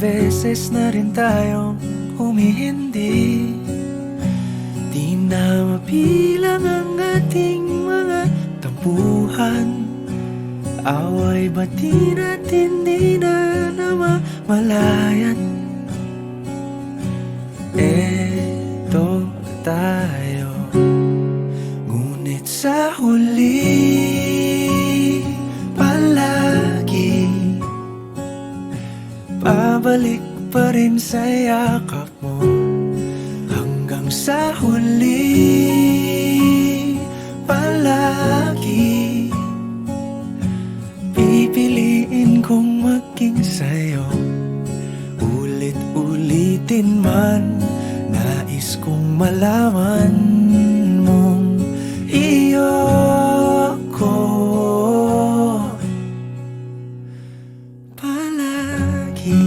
beses na rin tayong humihindi. Di na mabilang ang ating mga tampuhan. Away bati natin di na namamalayan. Eto tayo, ngunit sa huli palagi pabalik pa rin sa yakap mo. Hanggang sa huli palagi pipiliin kong maging sa'yo. Ulit-ulitin man, nais kong malaman mong iyo ako palagi.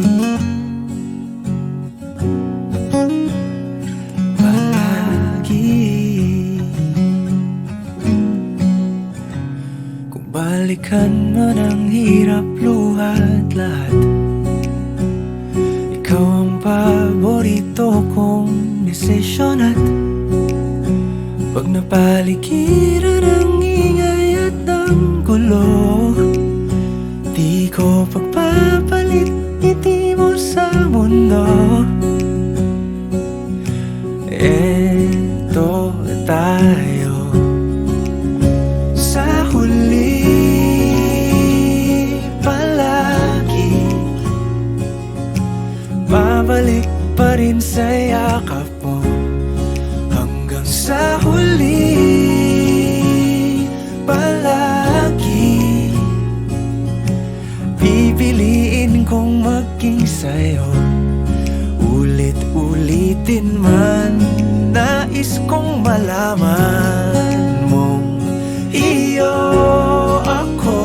Kung balikan man ang hirap, luhat lahat, ikaw ang paborito kong desisyon. At pag napaligiran ang ingay at ang gulo, di ko pagpapalit ngiti mo sa mundo. Eto tayo, sa huli palagi babalik pa rin sa yakap mo. Hanggang sa huli palagi pipiliin kong maging sa'yo. Ulit-ulitin man, nais kong malaman mong iyo ako.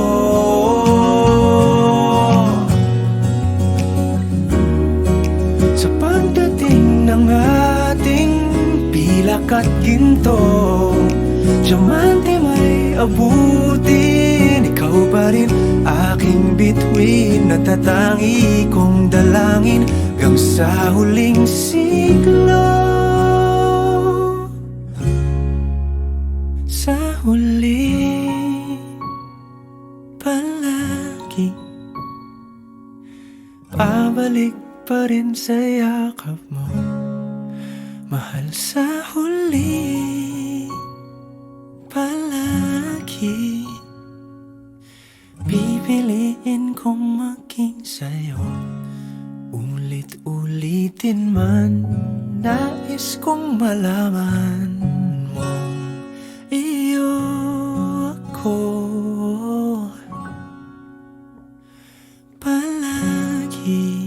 Sa pagdating ng ating pilak at ginto, diamante may abutin, ikaw pa rin aking bituin. Natatangi kong dalangin hanggang sa huling siglo. Sa huli palagi pabalik pa rin sa yakap mo, mahal. Sa huli palagi pipiliin kong maging sa'yo. Ulit-ulitin man, nais kong malaman mong iyo ako palagi.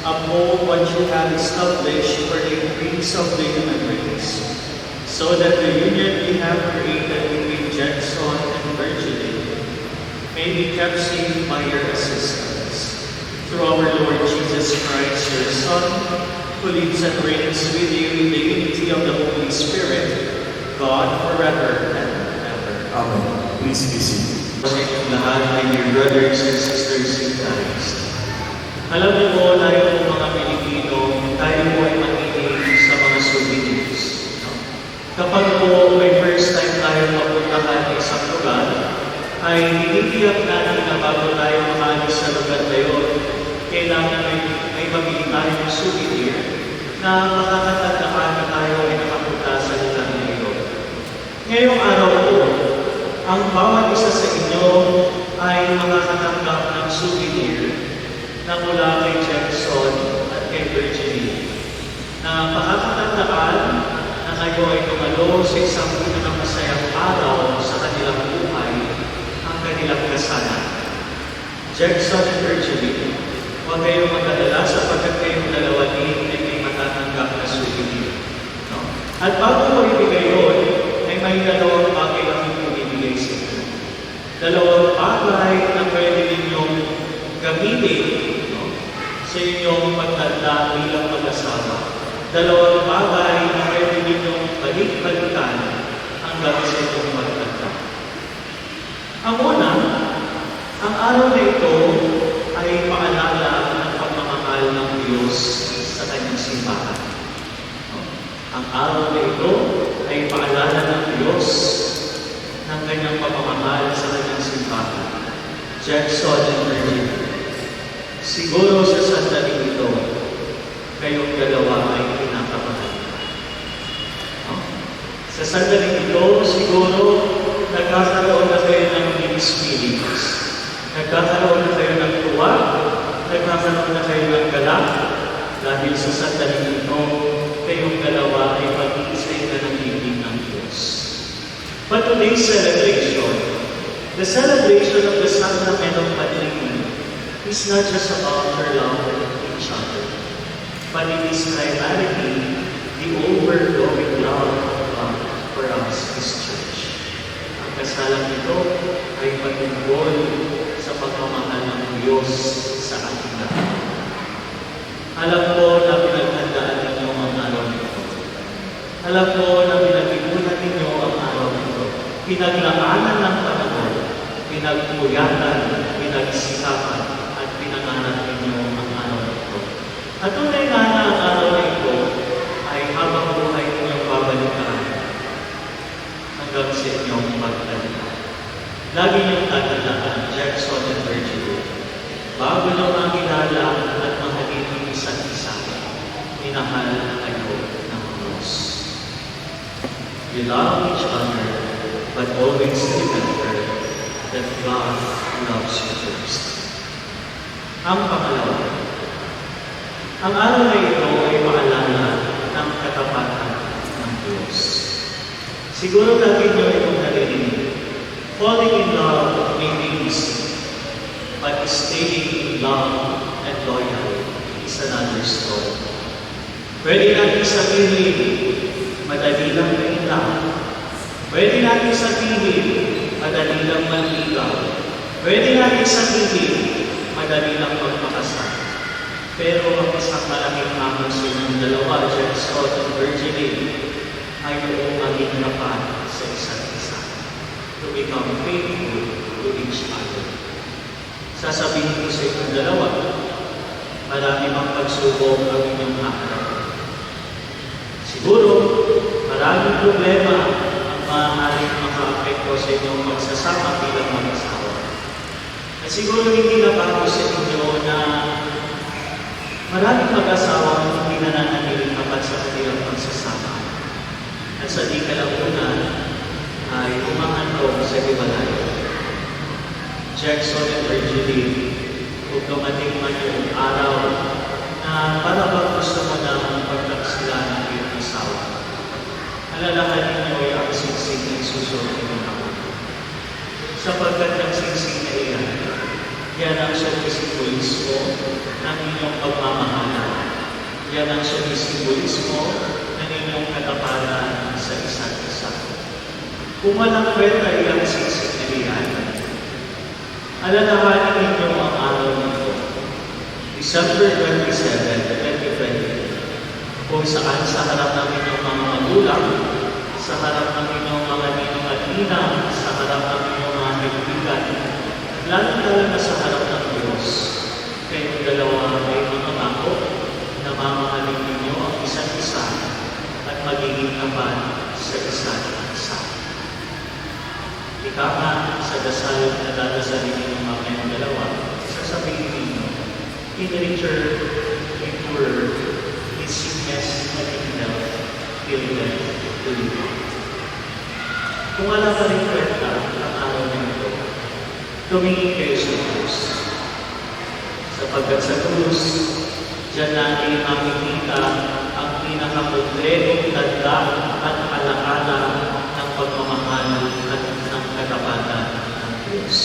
uphold what you have established for the increase of the human race, so that the union we have created between Jackson and Virginie may be kept safe by your assistance. Through our Lord Jesus Christ, your Son, who lives and reigns with you in the unity of the Holy Spirit, God forever and ever. Amen. Please be seated. Sa inyong lahat, my dear brothers and sisters in Christ. Alam niyo po, tayo po mga Pilipino, tayo po ay mahilig sa mga souvenirs. Kapag po may first time tayo mapuntahan sa isang lugar, ay tinitiyak natin na bago tayo makaalis sa lugar na yun, kailangan may mabili tayong souvenir na makakatandaan na tayo ay nakapunta sa lugar na yun. Ngayong araw po, ang bawat isa sa inyo ay makakatanggap ng souvenir na mula kay Jackson at kay Virginie na makakatandaan na kayo ay tumalo sa isang pinakamasayang araw sa kanilang buhay, ang kanilang kasalan. Jackson and Virginie, huwag kayong mag-alala sapagkat kayong dalawa din ay may matatanggap na souvenir. No? At bago ko ibigay yun, ay may dalawang bagay ang ibibigay sa inyo. Dalawang bagay na pwede ninyong gamitin sa inyong pagtanda bilang mag-asawa. Dalawang bagay na pwede ninyong balik-balikan hanggang sa inyong pagtanda. Ang una, ang araw na ito ay paalala ng pagmamahal ng Diyos sa kanyang simbahan. Ang araw na ito ay paalala ng Diyos ng kanyang pagmamahal sa kanyang simbahan. Jackson and Virginie, siguro sa sandaling ito, kayong dalawa ay pinakamahal. Sa sandaling ito, siguro nagkakaroon na kayo ng mixed feelings. Nagkakaroon na kayo ng tuwa, nagkakaroon na kayo ng galak, dahil sa sandaling ito, kayong dalawa ay pag-iisay na ng ibig ng Diyos. But today's celebration, the celebration of the Sacrament of Matrimony, is not just about her love for each other, but it is primarily the overflowing love of God for us, His Church. Ang kasalang ito ay patungkol sa pagmamahal ng Diyos sa ating lahat. Alam ko na pinaghandaan ninyo ang araw nito. Alam ko na pinag-ipunan ninyo ang araw nito. Pinaglaanan ng panahon, pinagpuyatan, pinagsikapan, at pinangarap ninyo ang araw nito. At tunay nga na ang araw na ito ay habang buhay ninyong babalikan hanggang sa inyong pagtanda. Lagi niyong tatandaan, Jackson and Virginie, bago nyo makilala at mahalin ang isa't isa, minahal na kayo ng Diyos. You love each other, but always remember that God loves you first. Ang pangalawa, ang araw na ito ay paalala ng katapatan ng Diyos. Siguro lagi nyo itong narinig. Falling in love may be easy, but staying in love and loyal is another story. Pwede natin sabihin, madali lang mainlang. Pwede natin sabihin, madali lang manligaw. Pwede natin sabihin, madali lang magpakasal. Pero ang isang malaking hamon sa inyong dalawa, Jackson and Virginie, ay yung maging tapat sa isa't isa. To become faithful to each other. Sasabihin ko sa inyong dalawa, marami mang pagsubok ang inyong harap. Siguro, maraming problema ang maaaring maka-apekto sa inyong magsasama bilang mag-asawa. At siguro hindi na bago sa inyo na maraming mag-asawa hindi nananatiling tapat sa kanilang pagsasama. At sa di kalaunan ay umahantong sa hiwalay. Jackson and Virginie, kung dumating man yung araw na para bang gusto mo na pagtaksila ng iyong asawa, alalahanin niyo ay ang singsing na isusunod mo naman. Sapagkat ang singsing na iyan, yan ang sumisipulis mo ng inyong pagmamahala Yan ang sumisimulismo ng inyong katapanan sa isa't isa. Kung walang kwenta ilang sisig na iyan, alalahanin ninyo ang araw nito, December 27, 2020, kung saan sa harap ng inyong mga magulang, sa harap ng inyong mga ninong at ninang, sa harap ng inyong mga kaibigan, lalo na sa harap ng Diyos, kayong dalawa ay mamangako na mamahalin ninyo ang isa't isa at magiging tapat sa isa't isa. Ika nga sa dasal na dadasalin ninyong mga dalawa, sasabihin ninyo, in nature, in word, in sickness and in health, till death do you come. Kung wala pa rin kwenta ang araw nito, tumingin kayo sa Diyos. Sapagkat sa krus, diyan natin makikita ang pinakakompletong tanda at alaala ng pagmamahal at ng katapatan ng Diyos.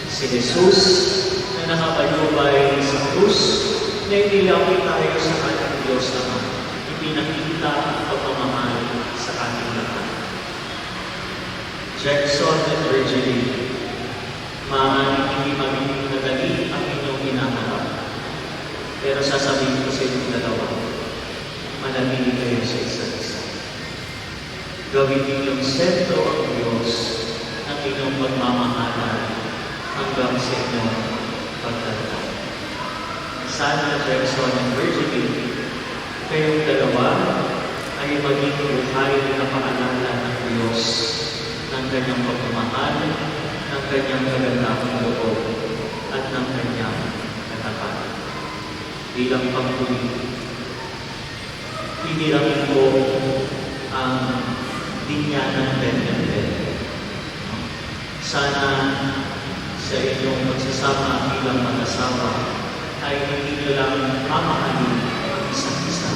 Si Jesus na nakapayubay sa krus, na inilapit tayo sa ating Diyos naman. Ipinakita ang pagmamahal sa ating lahat. Jackson and Virginie, maaaring hindi magiging madali ang inyong hinaharap. Pero sasabihin ko sa inyong dalawa, manatili kayo sa isa't isa. Gawin ninyong sentro ang Diyos ng inyong pagmamahalan hanggang sa inyong pagtanda. Sana, Jackson and Virginie, kayong dalawa ay maging buhay na paalala ng Diyos ng kanyang pagmamahal, ng kanyang kagandahang loob, at ng kanyang katapatan. Bilang panghuli, hihiramin ko ang linya ng Bethlehem. Sana sa inyong magsasama bilang mag-asawa ay hindi nyo lang mamahalin ang isa't isa,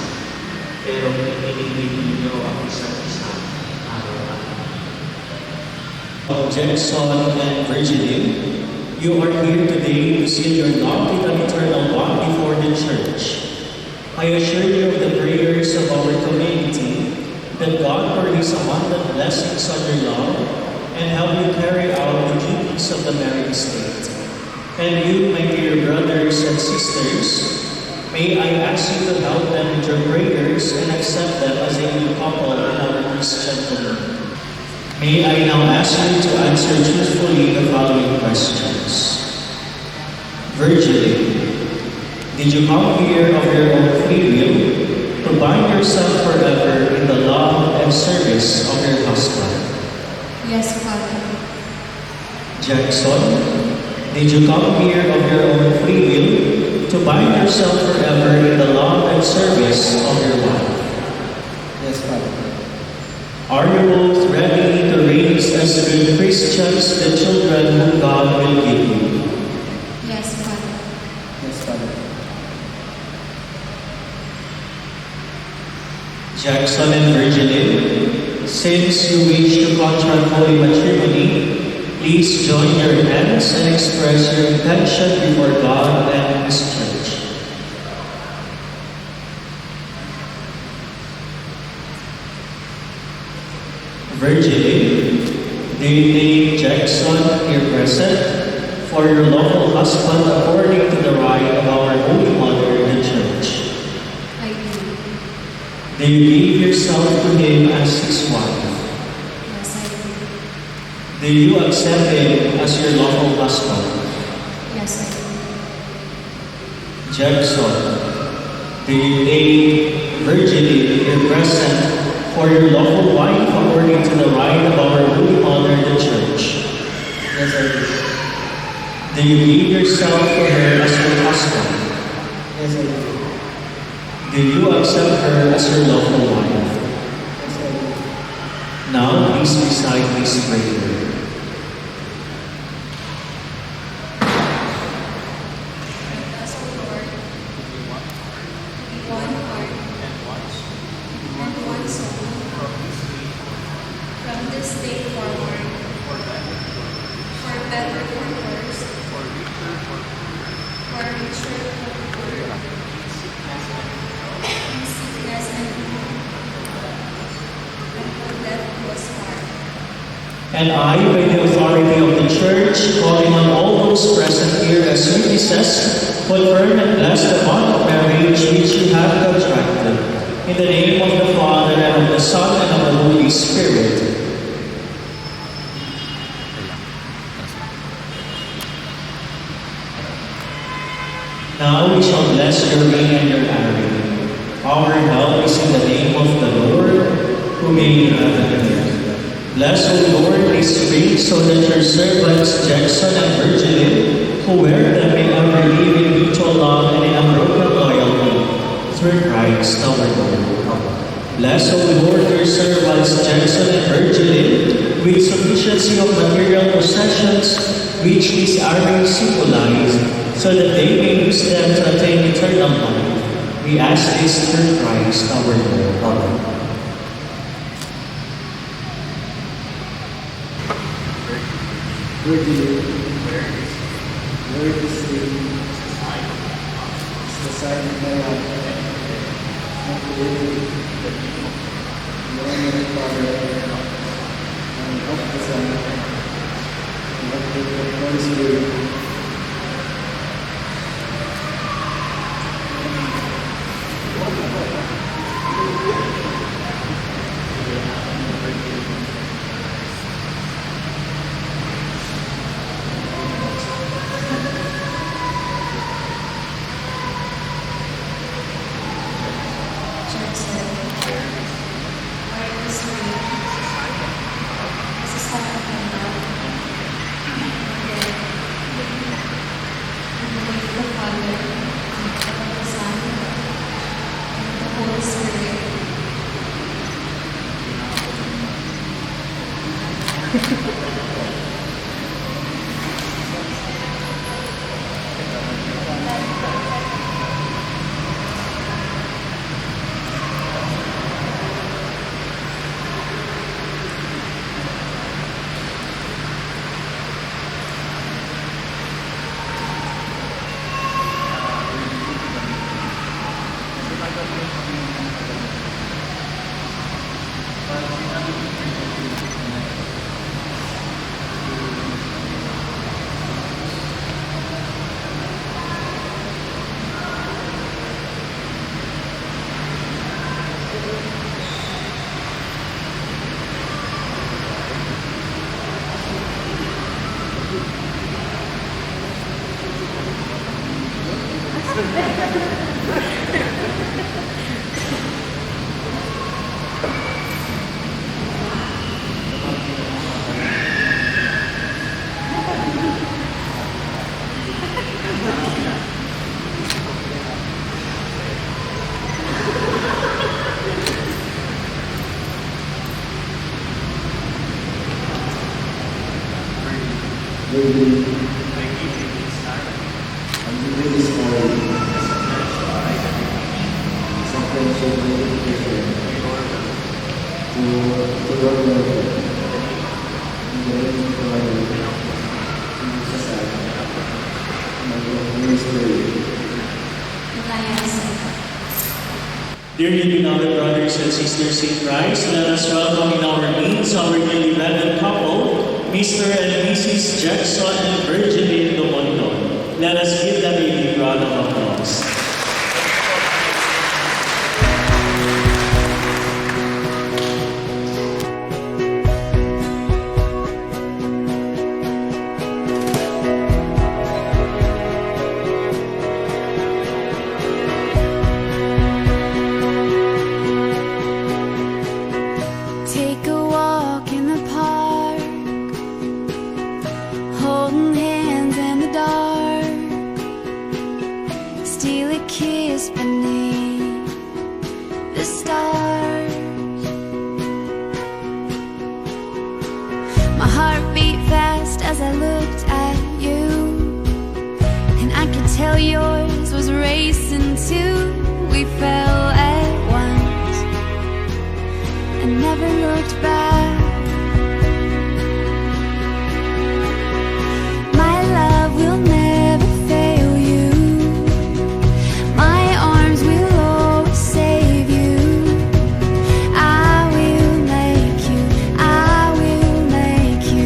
pero pinilin ninyo ang isa't isa araw-araw. Jackson and Virginie, you are here today to seal your love with an eternal bond before the Church. I assure you of the prayers of our community that God pour His abundant blessings on your love and help you carry out the duties of the married state. And you, my dear brothers and sisters, may I ask you to help them with your prayers and accept them as a new couple in our Christian community. May I now ask you to answer truthfully the following questions. Virginie, did you come here of your own free will to bind yourself forever in the love and service of your husband? Yes, Father. Jackson, did you come here of your own free will to bind yourself forever in the love and service of your wife? Yes, Father. Are you both ready to raise as good Christians the children whom God will give you? Yes, Father. Yes, Father. Jackson and Virginie, since you wish to contract holy matrimony, please join your hands and express your intention before God and His Church. Virginie, do you take Jackson here present for your lawful husband according to the rite of our Holy Mother, the Church? I do. Do you give yourself to him as his wife? Yes, I do. Do you accept him as your lawful husband? Yes, I do. Jackson, do you take Virginie here present for your lawful wife according to the rite of our Holy Mother, the Church? Yes, I do. Do you give yourself to her as your husband? Yes, I do. Do you accept her as your lawful wife? Yes, I do. Now, please recite this prayer. Thus, O Lord, be one heart and one soul from this day forward, for better or worse, for richer or poorer, And I, by the authority of the Church, calling on all those present here as witnesses, confirm and bless the bond of marriage which you have contracted. In the name of the Father, and of the Son, and of the Holy Spirit. Now we shall bless your ring and your array. Our help is in the name of the Lord, who made heaven and earth. Bless, O Lord, this ring, so that your servants Jackson and Virgilin, who wear them, may ever live in mutual love and in unbroken loyalty, through Christ our Lord. Bless, O Lord, your servants Jackson and Virgilin, with sufficiency of material possessions, which these arrays symbolize, so that they may use them to attain eternal life. We ask this through Christ our Lord. Amen. Virgil, where this ring is the sign of my life, not the living, the only Father, and of the Son, and of the Holy Spirit. Virgil, and to do this morning, some friendship dedication to your Lord, in the name of the Father, and of the Son, and of the Holy Spirit. Dearly beloved brothers and sisters in Christ, let us welcome in our midst our dearly beloved couple, Mr. and Mrs. Jackson and Virgilin Domondon. Let us give them a big round of applause. Take a walk in the park, holding hands in the dark, steal a kiss beneath the stars. My heart beat fast as I looked at you, and I could tell yours was racing too. We fell at once and never looked back. My love will never fail you. My arms will always save you. I will make you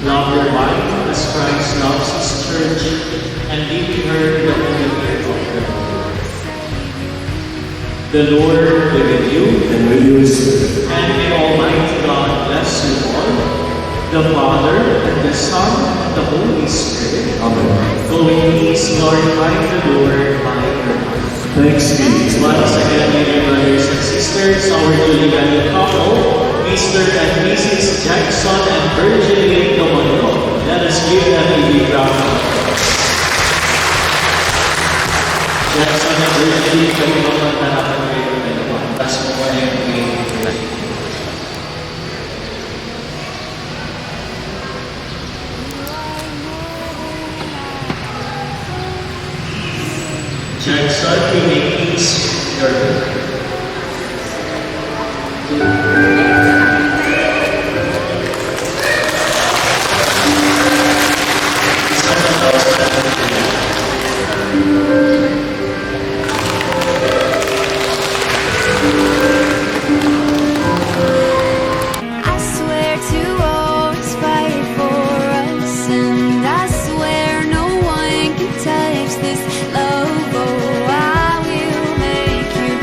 Love your wife as Christ loves his church, and give her the holy care of the Lord. The Lord be with you, And with your spirit. and may Almighty God bless you all, the Father, and the Son, and the Holy Spirit. Amen. Go in peace, glorify the Lord by your life. Thanks be to God. Once again, my dear brothers and sisters, our newly married couple, Mr. and Mrs. Jackson and Virgin Lee Domano. Let us give them a big round of applause. Jackson and Virgin Lee, kayo magpantanapan kayo ng dalawa. Tapos mo pa yung Jackson, you may please your I swear to always fight for us, and I swear no one can touch this love. Oh, I will make you,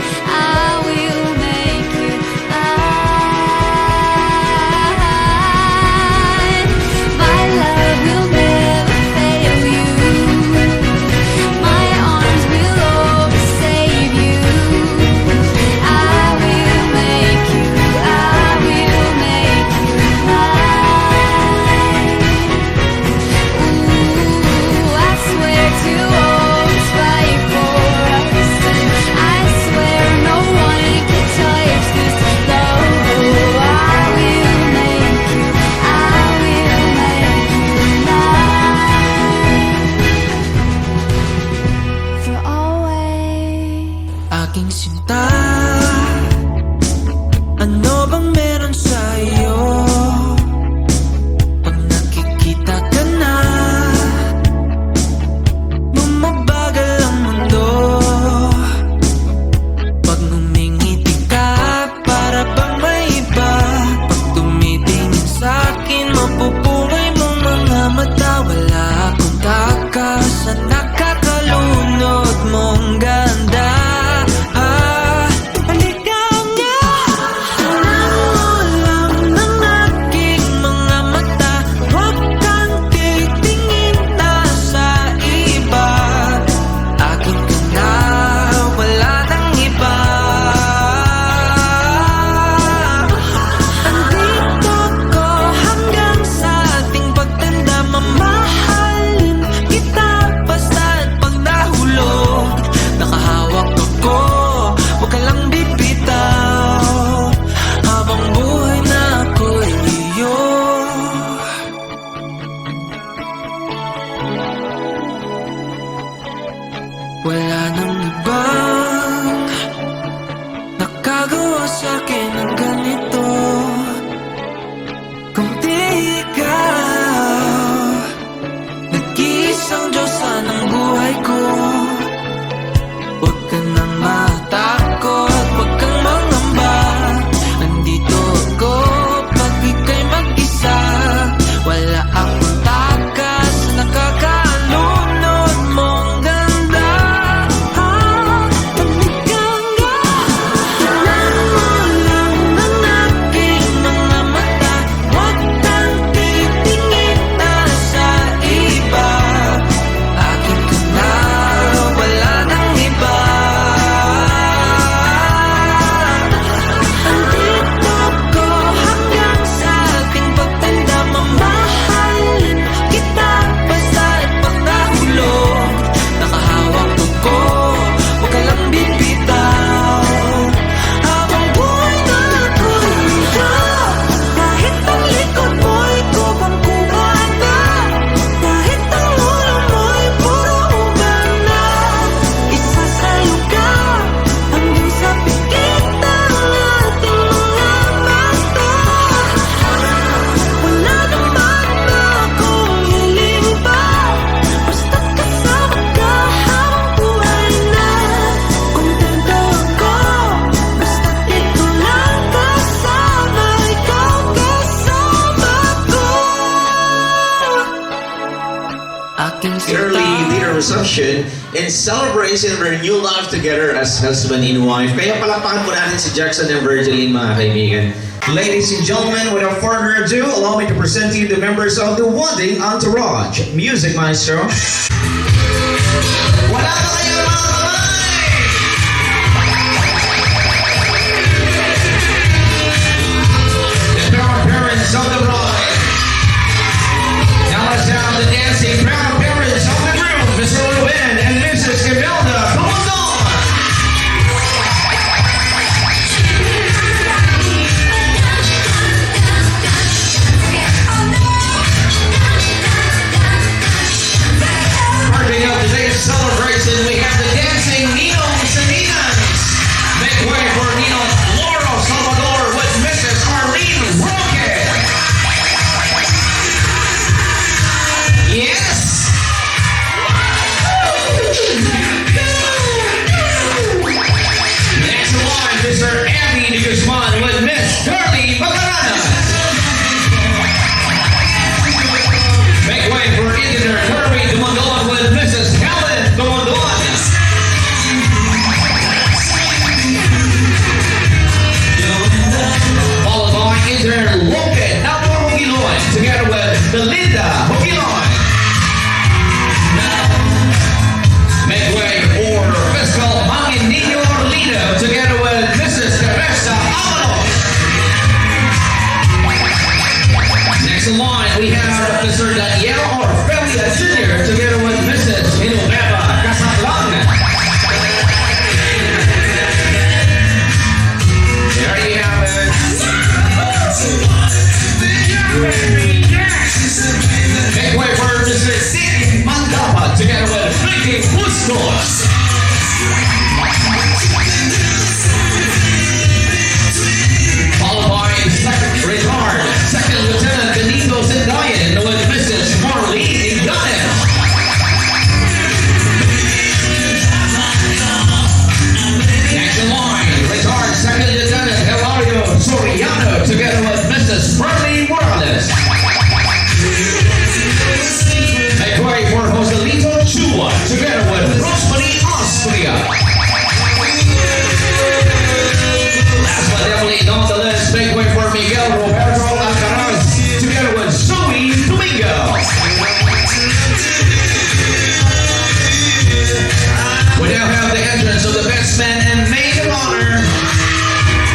early dinner reception in celebration of their new life together as husband and wife. Kaya palakpakan po natin si Jackson and Virgilin, mga kaibigan. Ladies and gentlemen, without further ado, allow me to present to you the members of the wedding entourage. Music maestro. Wala na kayo mga kamay! The proud parents of the bride. Now let's have the dancing proud parents of the groom, Mr. Ruben and Mrs. Imelda. Come on down! Parting up today's celebration, we have the dancing Ninos and Ninas. Make way for Nino Lauro Salvador with Mrs. Arlene Roque. Yes! Next one, Mr. Abby de Guzman with Miss Curly Bacarana. Make way for Engineer Kirby Dumondon with Mrs. Helen Dumondon. Followed by Engineer Logan Napor Hogiloy together with Belinda Hogiloy. Make way for Fiscal Mangin Nino Orlino together with Mrs. Teresa Avalos. Next in line, we have Mr. Daniel Orfelia Jr. together with Mrs. Hinubeba Casablanca. There you have it. Make way for Mr. Dick Mandapa together with Ricky Bustos. Followed by Second Lieutenant Benito Zendayan with Mrs. Marlene Ignatez. Next in line, retired Second Lieutenant Hilario Soriano together with Mrs. Marlene Morales. Make way for Joselito Chua together with Rosemary Austria. Last but definitely not the least, make way for Miguel Roberto Alcaraz together with Zoe Domingo. We now have the entrance of the best man and maid of honor.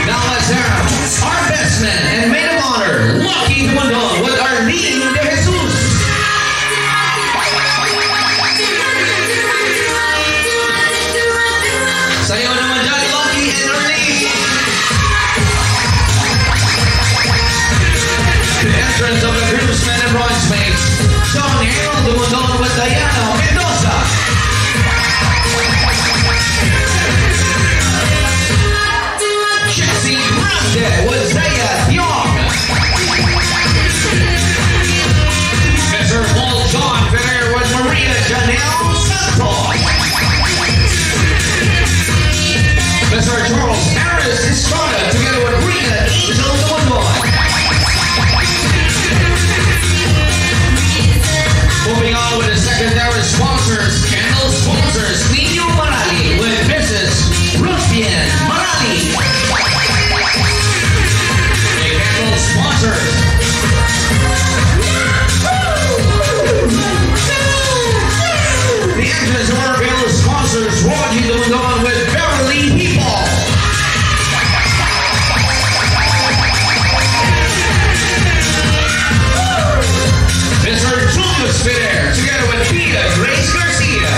Now let's have our best man and maid of honor, Lucky Dumondon with Arlene de Jesus. Sayo naman dyan, Lucky and Arlene. The entrance of the groomsmen and bridesmaids, Sean Harold Dumondon with Diana Mendoza. Jesse Grande with Zaya Young. Mr. Paul John Ferrer with Maria Janelle Santos. Mr. Charles Harris Estrada together with Rita Angel Dumondon. Moving on with the secondary sponsors, candle sponsors, Nino Marali with Mrs. Rufian Marali. The candle sponsors. The entrance of our candle sponsors, Roger Dumondon with Beverly People. Mr. Julius Ferrer together with Peter Grace Garcia.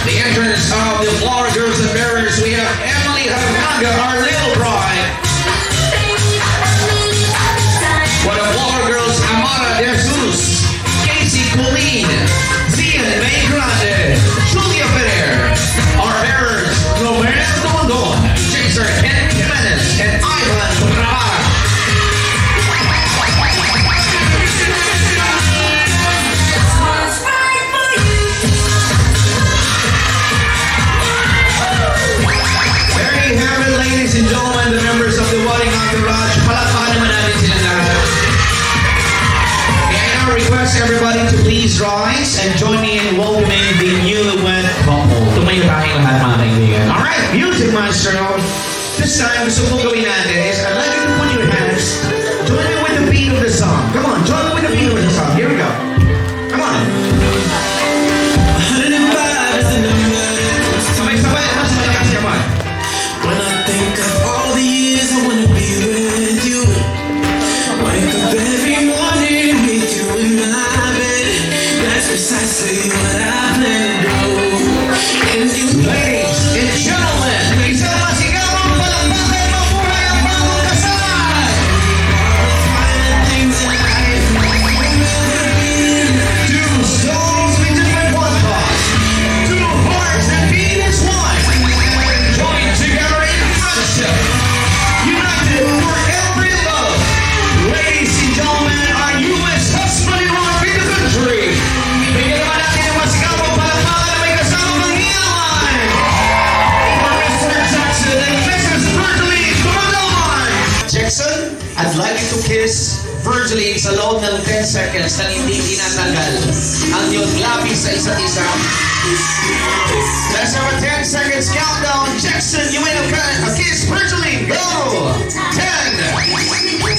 The entrance of the flower girls and bearers, we have Emily Hernanga, our little bride. For the flower girls, Amara De Jesus, Casey Colleen, Zian May Grande, Julia Ferrer. Our bearers, Romero Dumondon, Chaser Ken Jimenez, and Ivan Rabar. There you have it, ladies and gentlemen, the members of the wedding entourage. please rise and join me in welcoming the newlywed couple. Tumayo tayong lahat mga kaibigan. Alright, music maestro. This time, gusto kong gawin natin is I'd like you to put your hands, join me with the beat of the song. Come on, join me with the beat of the song. Here we go. Come on. Sabay-sabay, mas malakas, come on. When I think of all the years I wanna be with you, wake up every morning with you in my bed. That's precisely what I plan to do. And you, Ladies and gentlemen, isang masigawang palakpakan mabuhay ang bagong kasal! things in life. Two souls with different one thoughts, two hearts that beat as one, joined together in friendship, united for every love. Ladies and gentlemen, our newest husband and wife in the country. Bigyan naman natin ang masigawang palakpakan na may kasamang hiyawan. For Mr. Jackson and Mrs. Virgilie Dumadon. Jackson, I'd like you to kiss Virgilie sa loob ng 10 seconds na hindi tinatanggal ang iyong lapis sa isa't isa. Let's have a 10 seconds countdown. Jackson, you may have a kiss. Virgilie, go! 10, 9, 8,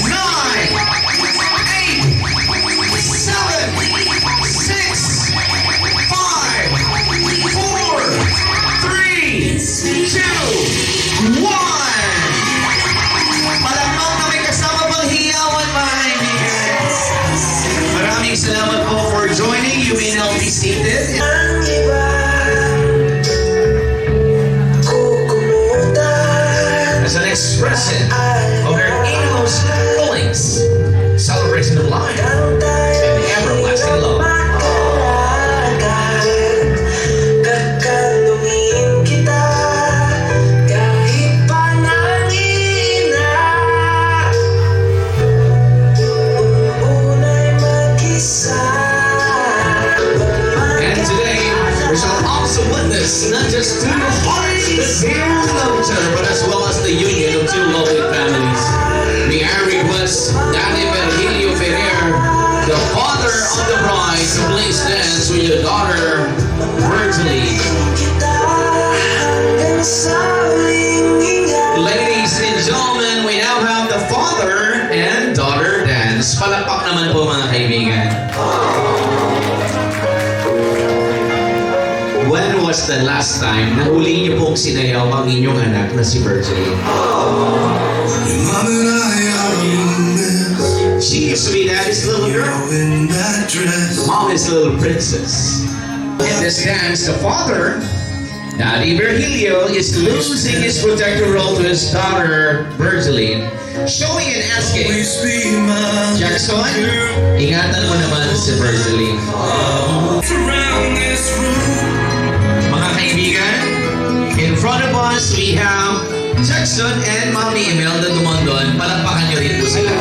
7, 6, 5, 4, 3, 2, 1. Palakpak na may kasama pang hiyawan, mga kaibigan. Maraming salamat po for joining. You may now be seated. Ang iba, kukumutan. As an expression of their innermost feelings, celebration of life, and everlasting love. Kakalungin kita kahit panangin na unay mag-isa. And today, we shall also witness not just two hearts that bear love each other, but as well as the union of two lovely families. May I request Daddy Virgilio Ferrer, the father of the bride, to please dance with your daughter, Virgilie. Hanggang sa huling hinga. Ladies and gentlemen, we now have the father and daughter dance. Palakpak naman po mga kaibigan. When was the last time na huli niyo pong sinayaw ang inyong anak na si Virgilie? Your mom and I are in this, She used to be Daddy's little girl, in that dress. Mommy's little princess. In this dance, the father, Daddy Virgilio, is losing his protector role to his daughter, Virgilie, showing and asking, Always be my Jackson, ingatan mo naman si Virgilie. around this room. Mga kaibigan, in front of us, we have Jackson and Mommy Imelda Dumondon. Palakpakan niyo rin po sila.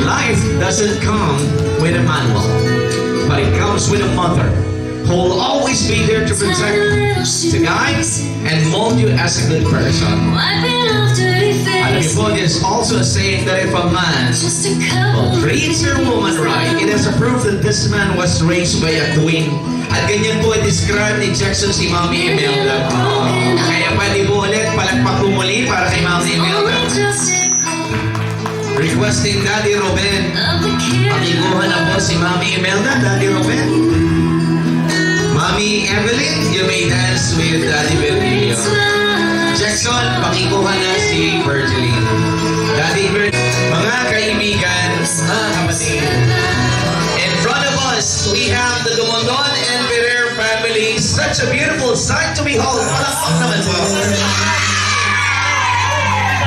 Life doesn't come with a manual, but it comes with a mother who will always be there to protect, to guide, and mold you as a good person. Alam niyo po, there's also a saying that if a man treats your woman right, it is a proof that this man was raised by a queen. At ganyan po i-describe ni Jackson si Mommy Imelda. Kaya pwede po ulit, palakpak po muli para kay Mommy Imelda. Requesting Daddy Ruben. Pakikuha na po si Mommy Imelda, Daddy Ruben. Mommy Evelyn, you may dance with Daddy Virgilio. Jackson, pakikuha na si Virgilie. Daddy Virgilio. Mga kaibigan, mga kapatid. In front of us, we have the Dumondon and Ferrer family. Such a beautiful sight to behold. Palakpak naman po.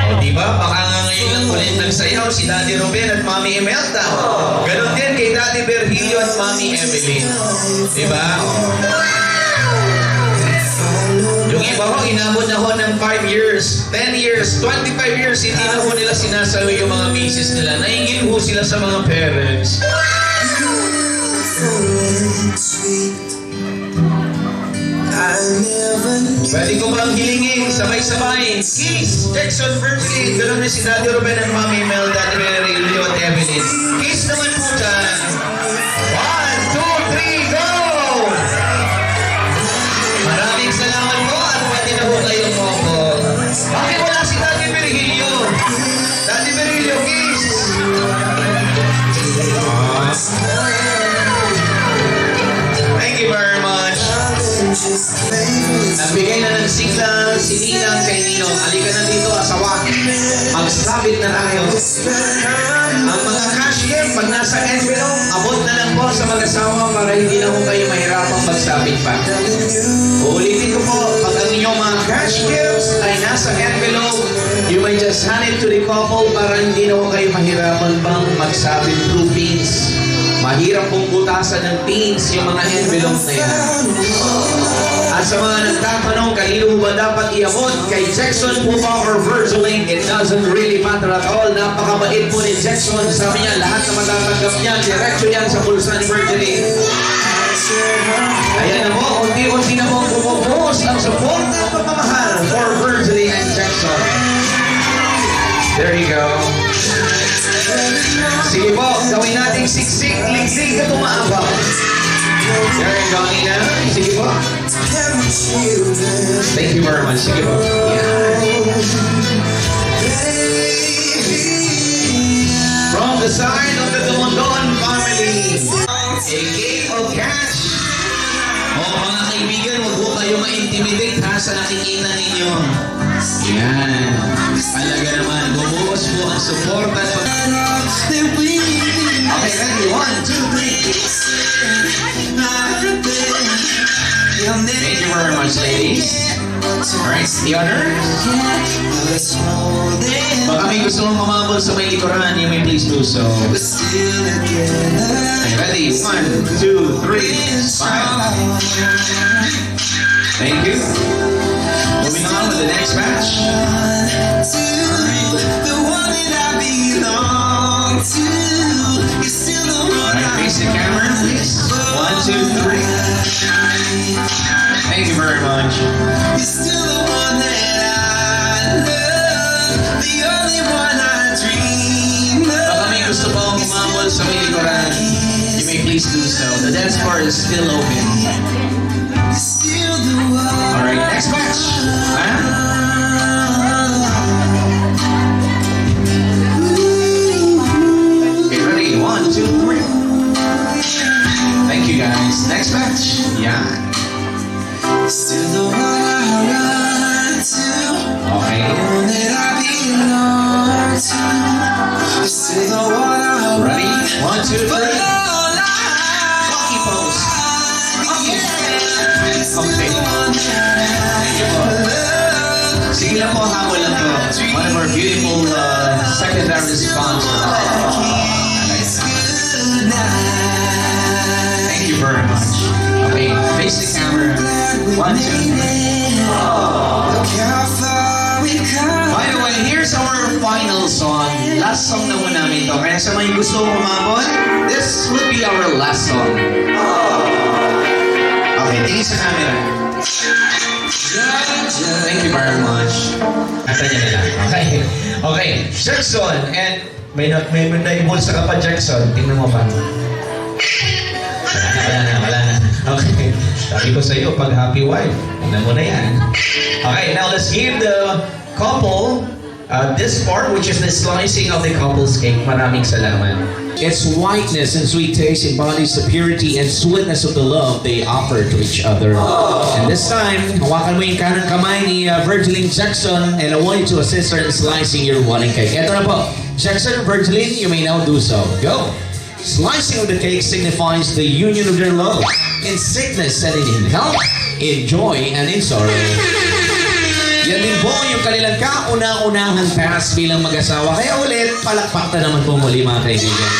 O diba, baka nga ngayon lang ulit nagsayaw si Daddy Ruben at Mommy Imelda. Ganon din kay Daddy Virgilio at Mommy Evelyn. Diba? Yung iba ho, inabot na ho ng 5 years, 10 years, 25 years, hindi na ho nila sinasayo yung mga misis nila. Naingil ho sila sa mga parents. Sweet. I never Pwede ko bang hilingin, sabay-sabay, Kiss, Jackson Virgilin, ganoon rin si Daddy Ruben at Mami Mel, Daddy Mary, Leo at Evelyn. Kiss naman po dyan. 1, 2, 3, go! Maraming salamat po at pwede na po kayong mopo. Bakit wala si Daddy Virgilio? Daddy Virgilio, kiss! Thank you very much. Nagbigay na ng sigla si Ninang kay Ninong. Halika na dito, asawa. Magsabit na tayo. Ang mga cash gift, pag nasa envelope, abot na lang po sa mag-asawa para hindi na po kayo mahirapang magsabit pa. Uulitin ko po, pag ang inyong mga cash gifts ay nasa envelope, you may just hand it to the couple para hindi na po kayo mahirapan bang magsabit through pins. Mahirap pong butasan ng pins yung mga envelope na yan. At sa mga nagtatanong, kanino ba dapat iabot? Kay Jackson po ba or Virgilin? It doesn't really matter at all. Napakabait po ni Jackson. Sabi niya, lahat na matatanggap niya, diretso yan sa bulsa ni Virgilin. Ayan na po, unti-unti na po bumubuhos ang support at pagmamahal for Virgilin and Jackson. There you go. Sige po, gawin natin siksik, ligsik na tumaabang. There you go, Nina. Sige po. Thank you very much. Sige po. From the side of the Dumondon family, a game of cash. Mga kaibigan, huwag po kayo ma-intimidate ha sa nakikita ninyo. Yan. Talaga naman, bumuhos po ang support at okay, ready? 1, 2, 3. Thank you very much, ladies. Alright, the honor. Baka may gusto mong mamabol sa may likuran, you may please do so. Okay, ready? 1, 2, 3, smile. Thank you. Moving on with the next batch. Alright, face the camera, please. 1, 2, 3. Thank you very much. Baka may gusto pa akong umamol sa may likuran, you may please do so. The dance floor is still open. Alright, next batch. Okay, ready? 1, 2, 3. Thank you guys. Next batch. Yeah. Okay. Ready? 1, 2, 3. Monkey pose. Okay. Sige lang po, habol lang po. One of our beautiful secondary sponsors. Thank you very much. Okay, face the camera. 1, 2, 3. By the way, here's our final song. Last song na mo namin to. Kaya sa mga gusto umabot, this will be our last song. Okay, tingin sa camera. Thank you very much. Kata niya na lang. Okay. Okay, Jackson. And may naibulsa ka pa, Jackson. Tingnan mo pa. Wala na. Okay. Sabi ko sa iyo, pag happy wife, tingnan mo na yan. Okay, now let's give the couple this part, which is the slicing of the couple's cake. Maraming salamat. Its whiteness and sweet taste embodies the purity and sweetness of the love they offer to each other. And this time, hawakan mo yung kanang kamay ni Virgilin Jackson, and I want you to assist her in slicing your wedding cake. Ito na po. Jackson and Virgilin, you may now do so. Go! Slicing of the cake signifies the union of their love in sickness and in health, in joy and in sorrow. Yan din po yung kanilang kauna-unahang task bilang mag-asawa. Kaya ulit, palakpak na naman po muli mga kaibigan.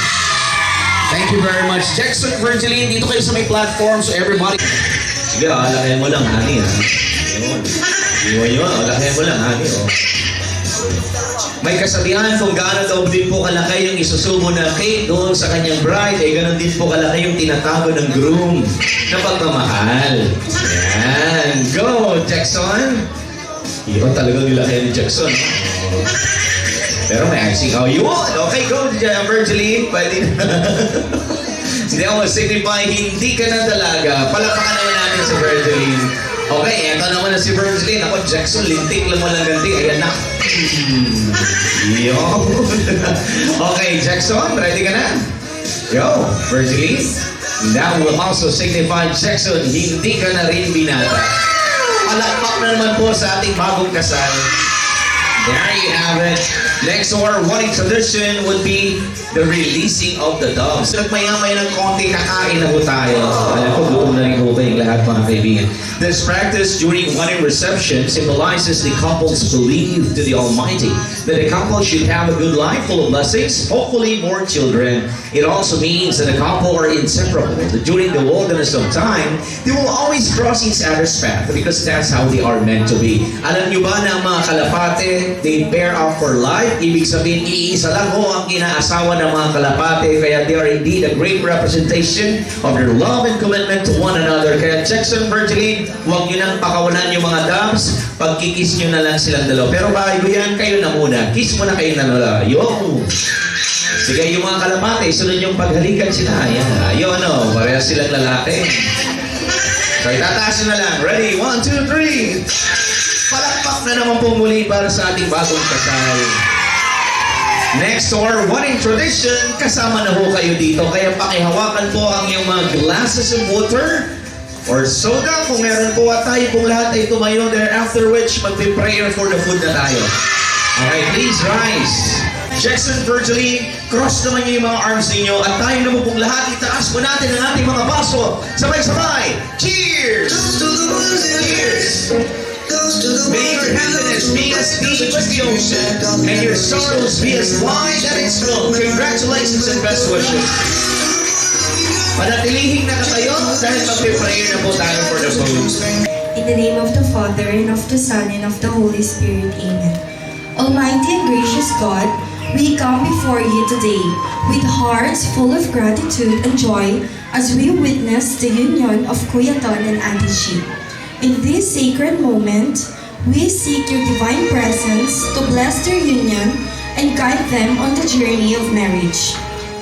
Thank you very much. Jackson, Virgilin, dito kayo sa may platform, so everybody... Sige, alakayan mo lang, honey. Yun, alakayan mo lang, honey. May kasabihan kung gaano daw din po kalaki yung isusubo na cake doon sa kanyang bride, eh ganon din po kalaki yung tinatago ng groom na pagmamahal. Yan. Ayan. Go, Jackson. Iba talaga nila kay Jackson. Pero may icing. Oh, yun. Okay, go, Virgiline. Pwede na. Hindi ako signify, hindi ka na dalaga. Palapakan naman natin si Virgiline. Okay, eto naman na si Virgiline. Ako, Jackson, lintik lang mo lang ganti. Ayan na. Yun. Okay, Jackson, ready ka na? Go, Virgiline. That will also signify, Jackson, hindi ka na rin binata. Palakpak na naman po sa ating bagong kasal. There you have it. Next our wedding tradition would be the releasing of the doves. Nagmaya-maya ng konti, kakain na po tayo. Alam ko, gutom na rin po kayong lahat, mga kaibigan. This practice during wedding reception symbolizes the couple's belief to the Almighty that the couple should have a good life full of blessings, hopefully more children. It also means that the couple are inseparable. That during the wilderness of time, they will always cross each other's path because that's how they are meant to be. Alam niyo ba na ang mga kalapate, they pair up for life? Ibig sabihin, iisa lang ho ang inaasawa ng mga kalapate, kaya they are indeed a great representation of their love and commitment to one another. Kaya Jackson, Virgiline, huwag nyo nang pakawalan yung mga doves, pagkikis nyo na lang silang dalawa. Pero bago yan, kayo na muna. Kiss mo na kayo na dalawa. Yo! Sige, yung mga kalapate, sunod yung paghalikan sila. Ayan. Ayun, ano, parehas silang lalaki. So, itataas nyo na lang. Ready? 1, 2, 3. Palakpak na naman po muli para sa ating bagong kasal. Next our wedding tradition, kasama na ho kayo dito. Kaya pakihawakan po ang iyong mga glasses of water or soda kung meron po, at tayo pong lahat ay tumayo there, after which magpe-prayer for the food na tayo. Okay, please rise. Jackson, Virgiline, cross naman niyo yung mga arms ninyo at tayo naman pong lahat, itaas po natin ang ating mga baso. Sabay-sabay. Cheers! Cheers! May your happiness be as deep as the ocean, and your sorrows be as wide as its flow. Congratulations and best wishes. Manatilihin na katayo dahil magpe-prayer na po tayo for the food. In the name of the Father, and of the Son, and of the Holy Spirit. Amen. Almighty and gracious God, we come before you today with hearts full of gratitude and joy as we witness the union of Kuya Ton and Ate G. In this sacred moment, we seek your divine presence to bless their union and guide them on the journey of marriage.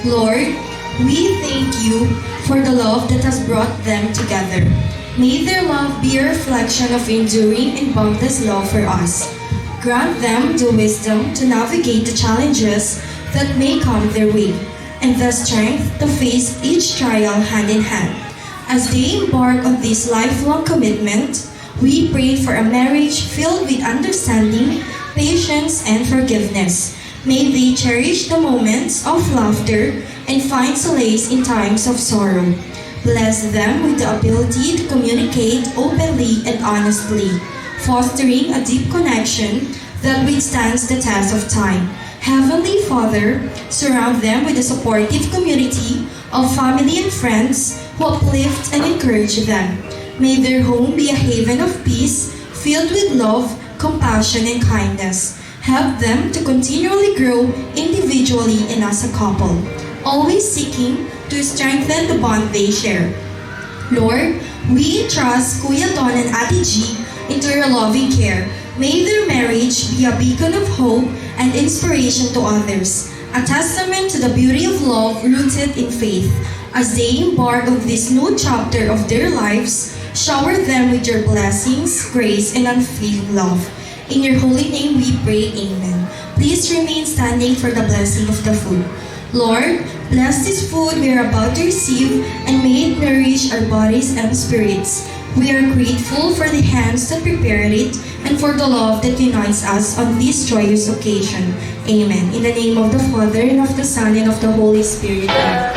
Lord, we thank you for the love that has brought them together. May their love be a reflection of enduring and boundless love for us. Grant them the wisdom to navigate the challenges that may come their way, and the strength to face each trial hand in hand. As they embark on this lifelong commitment, we pray for a marriage filled with understanding, patience, and forgiveness. May they cherish the moments of laughter and find solace in times of sorrow. Bless them with the ability to communicate openly and honestly, fostering a deep connection that withstands the test of time. Heavenly Father, surround them with a supportive community of family and friends who uplift and encourage them. May their home be a haven of peace, filled with love, compassion, and kindness. Help them to continually grow individually and as a couple, always seeking to strengthen the bond they share. Lord, we trust Kuya Ton and Ate G into your loving care. May their marriage be a beacon of hope and inspiration to others, a testament to the beauty of love rooted in faith. As they embark on this new chapter of their lives, shower them with your blessings, grace, and unfailing love. In your holy name we pray, Amen. Please remain standing for the blessing of the food. Lord, bless this food we are about to receive and may it nourish our bodies and spirits. We are grateful for the hands that prepared it and for the love that unites us on this joyous occasion. Amen. In the name of the Father, and of the Son, and of the Holy Spirit. Amen.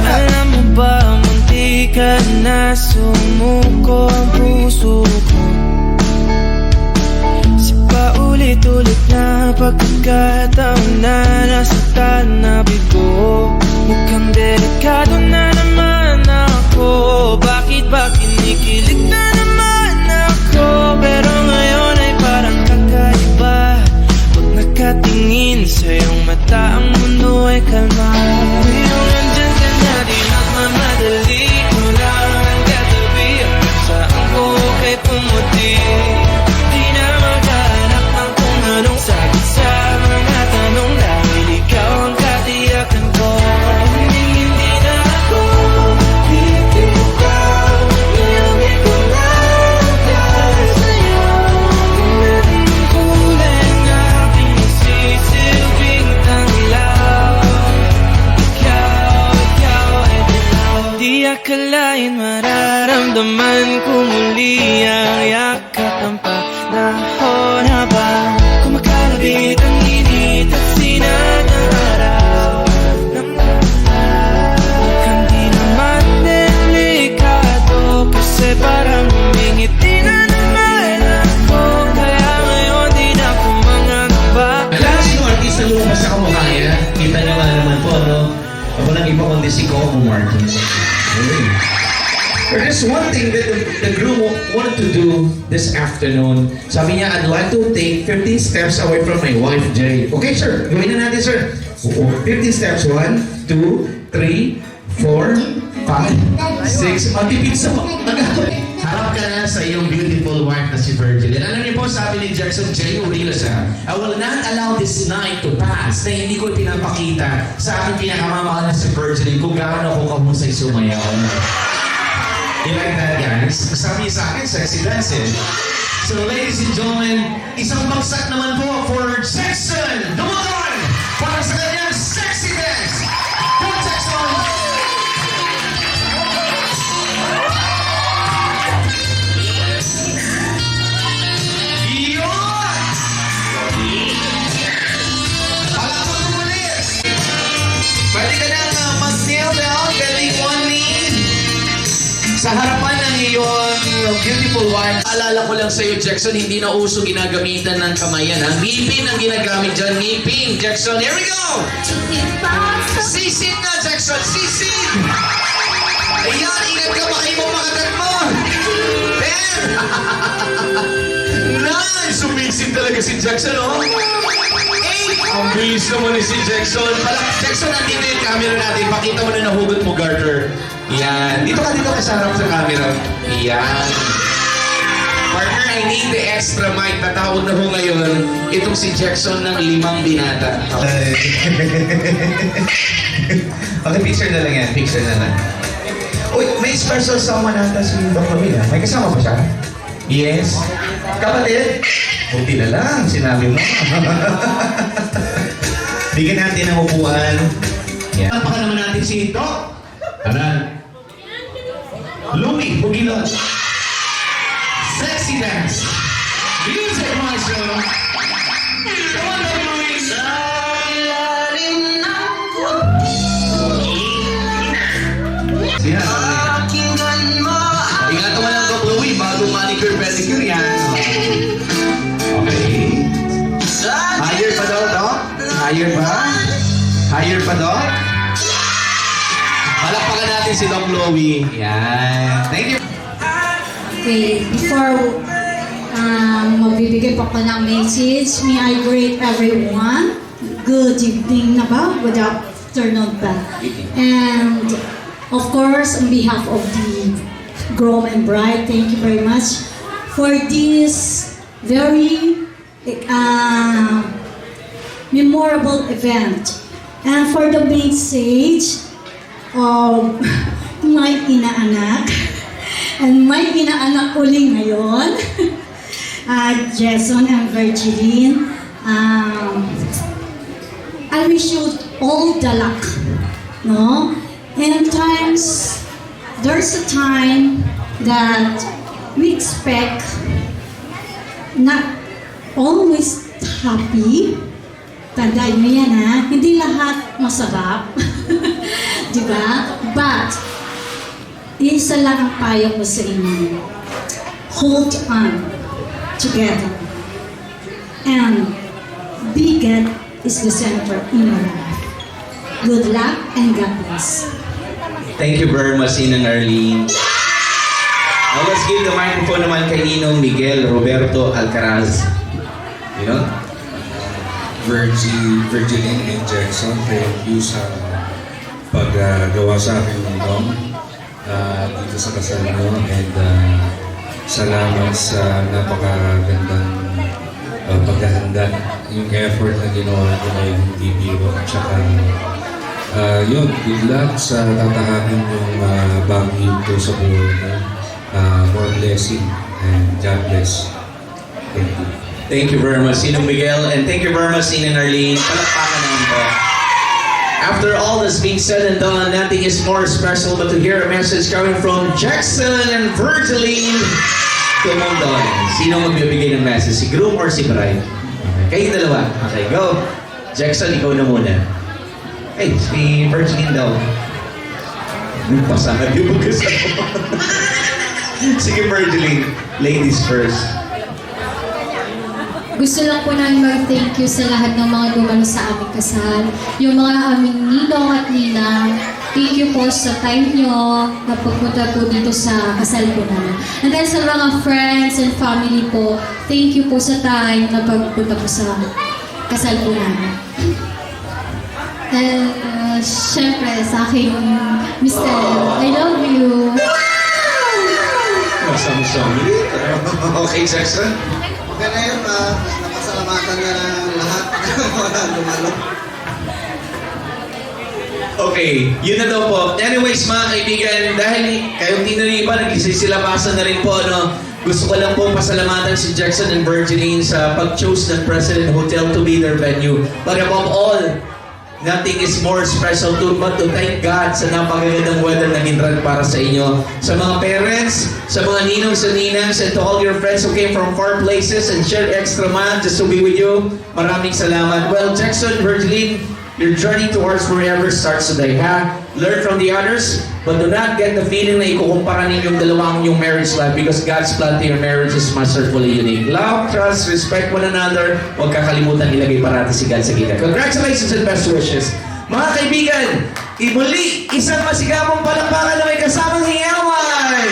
Alam mo ba, munti ka na sumuko ang puso ko sa paulit-ulit na pagkakataon na nasaktan na bigo. Mukhang delikado na naman ako. Bakit ba kinikilig na naman ako? Pero ngayon ay parang kakaiba. Pag nakatingin sa iyong mata, ang mundo ay kalma. Ngayon nandyan ka na, di nagmamadali. Wala pagkat ang panahon habang kumakalabit ang init at sinag ng araw. Huwag kang di naman delikado kasi parang humingiti na naman ako. Kaya ngayon di na ako mangangamba. Alam sino artista lumabas sa kamukha niya? Kita niyo nga naman po, no? Ako lang iba kundi si Coco Martin. There's one thing that the group wanted to do this afternoon. Sabi niya, I'd like to take 15 steps away from my wife, Jay. Okay, sir. Gawin na natin, sir. 15 steps. 1, 2, 3, 4, 5, 6. Matipid sa harap ka na sa iyong beautiful wife na si Virgilin. Alam niyo po, sabi ni Jackson J. Urilas, I will not allow this night to pass na hindi ko pinapakita sa aking pinakamamahal na si Virgilin kung gaano ako kahusay sumayaw. You like that, guys? Sabi niya sa akin, sexy dance eh. So, ladies and gentlemen, isang bagsak naman po for Jackson Dumagon para sa kanyang sexy dance. Go, Jackson! Palakpak mo ulit! Pwede ka nang mag-kneel down, bending one knee. Sa harapan ng iyong beautiful wife, alala ko lang sa iyo, Jackson, hindi na uso ginagamitan ng kamay yan. Ang ngipin ang ginagamit dyan. Ngipin, Jackson. Here we go! Sisid na, Jackson. Sisid! Ayan, ingat ka, baka mo makagat mo. 10! 9! Sumisid talaga si Jackson, oh. 8! Ang bilis naman ni si Jackson. Jackson, nandito yung camera natin. Pakita mo na nahugot mo, Garter. Yan. Dito ka sa harap sa camera. Yan. Partner, I need the extra mic. Tatawag na ho ngayon itong si Jackson ng 5 binata. Okay. Okay, picture na lang yan. Picture na lang. Uy, may special someone nata si Doc Camila. May kasama pa siya? Yes. Kapatid? Buti na lang, sinabi mo. Bigyan natin ng upuan. Yan. Napaka naman natin si Doc. Anan? Louie Bugilon. Sexy dance. Music maestro. Come on, Louie. Siya. Ingatan mo lang Doc Louie bago manicure pedicure yan. Okay. Higher pa daw, Doc? Higher pa? Higher pa, Doc? Palakpakan natin si Doc Louie. Yan. Thank you. Okay, before magbibigay po ko ng message, may I greet everyone. Good evening na ba? Good afternoon pa. And of course, on behalf of the groom and bride, thank you very much for this very memorable event. And for the message of may inaanak, and may inaanak uling ngayon, Jason and Virgilin, I wish you all the luck, no? And times, there's a time that we expect not always happy. Tandaan mo yan, ha? Hindi lahat masarap. Diba? But, isa lang ang payo ko sa inyo. Hold on together. And be God is the center in your life. Good luck and God bless. Thank you very much, Ninang Arlene. Now let's give the microphone naman kay Ninong Miguel Roberto Alcaraz. You know? Virgilin and Jackson, thank you sa paggawa sa akin ng dom dito sa kasal nyo, and salamat sa napakagandang paghahanda, yung effort na ginawa ko na yung bibiro, at saka yun, good luck sa tatahakin yung bagay ito sa buhay na more blessing, and God bless. Thank you. Thank you very much, Ninong Miguel, and thank you very much, Ninang Arlene. Palakpakan naman po. After all that's being said and done, nothing is more special but to hear a message coming from Jackson and Virgilin. Tumong doon. Sino magbibigay ng message? Si groom or si bride? Okay, kayo dalawa. Okay, go. Jackson, ikaw na muna. Hey, si Virgin daw. Pasangad yung bukas ako. Sige, Virgin. Ladies first. Gusto lang po namin mag-thank you sa lahat ng mga dumalo sa aming kasal. Yung mga aming ninong at ninang, thank you po sa time nyo na pagpunta po dito sa kasal po namin. And then sa mga friends and family po, thank you po sa time na pagpunta po sa kasal po namin. And syempre sa aking Mr. I love you. Masama-sama. Okay, Jackson. Okay na yun, napasalamatan na ng lahat. Wala dumalo. Okay, yun na daw po. Anyways, mga kaibigan, dahil kayong tinanong iba, nagsisilabasan na rin po, no? Gusto ko lang po pasalamatan si Jackson and Virginie sa pag-choose ng President Hotel to be their venue. But above all, nothing is more special but to thank God sa napakagandang weather na ginrad para sa inyo. Sa mga parents, sa mga ninongs and ninangs, and to all your friends who came from far places and shared extra mile just to be with you, maraming salamat. Well, Jackson, Virginie, your journey towards forever starts today, ha? Learn from the others, but do not get the feeling na ikukumpara ninyong dalawang yung marriage life because God's plan to your marriage is masterfully unique. Love, trust, respect one another. Huwag kakalimutan ilagay parati si God sa gitna. Congratulations and best wishes. Mga kaibigan, muli, isang masigabong palakpakan na may kasamang hiyawan.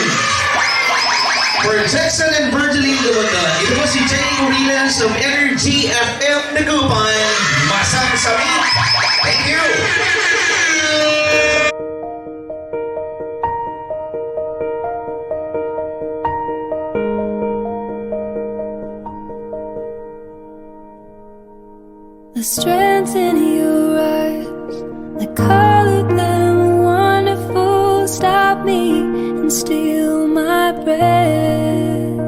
For Jackson and Virginie Luwagan, ito po si Jenny Urilas of Energy FM Nagupan. Masang-sami. Thank you. The strength in your eyes, the color them wonderful, stop me and steal my breath.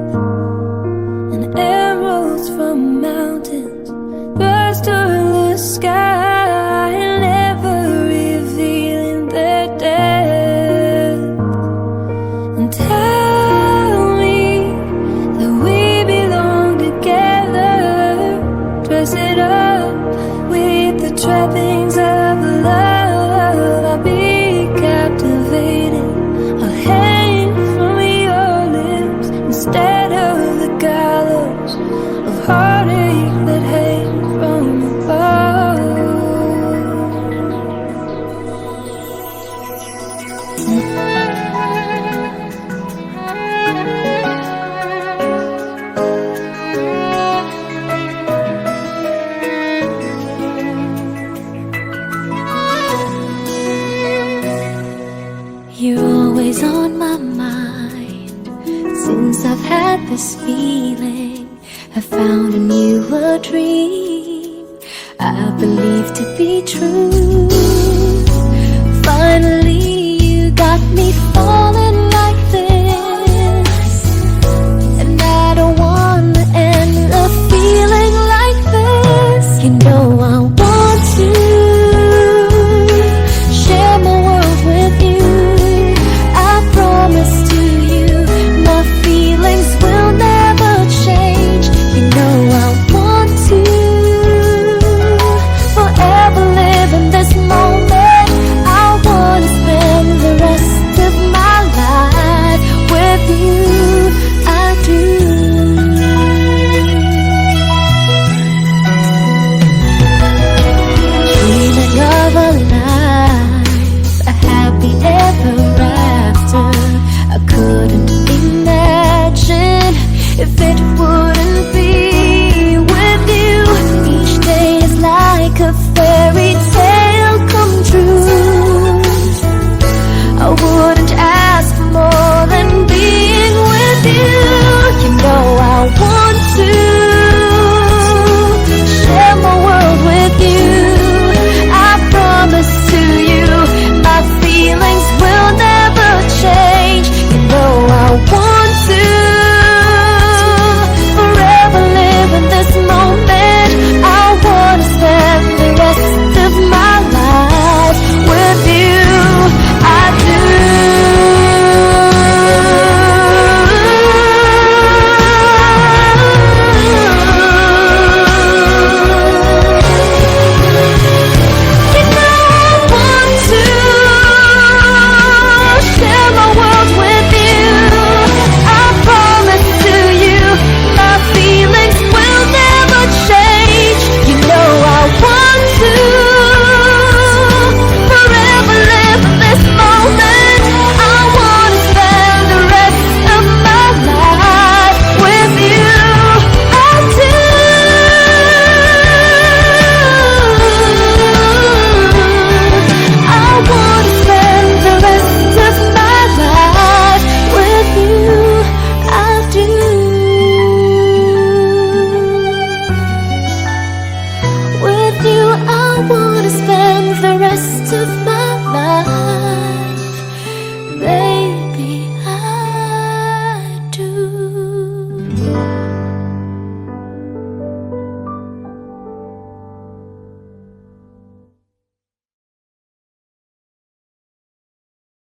And arrows from mountains burst through the sky, never revealing their depth. And tell me that we belong together, dress it up with the trappings of love. I'll be captivated. I'll hang from your lips instead of the gallows of heartache that hang from above. You're always on my mind. Since I've had this feeling, I found a newer dream I believe to be true. Finally, you got me falling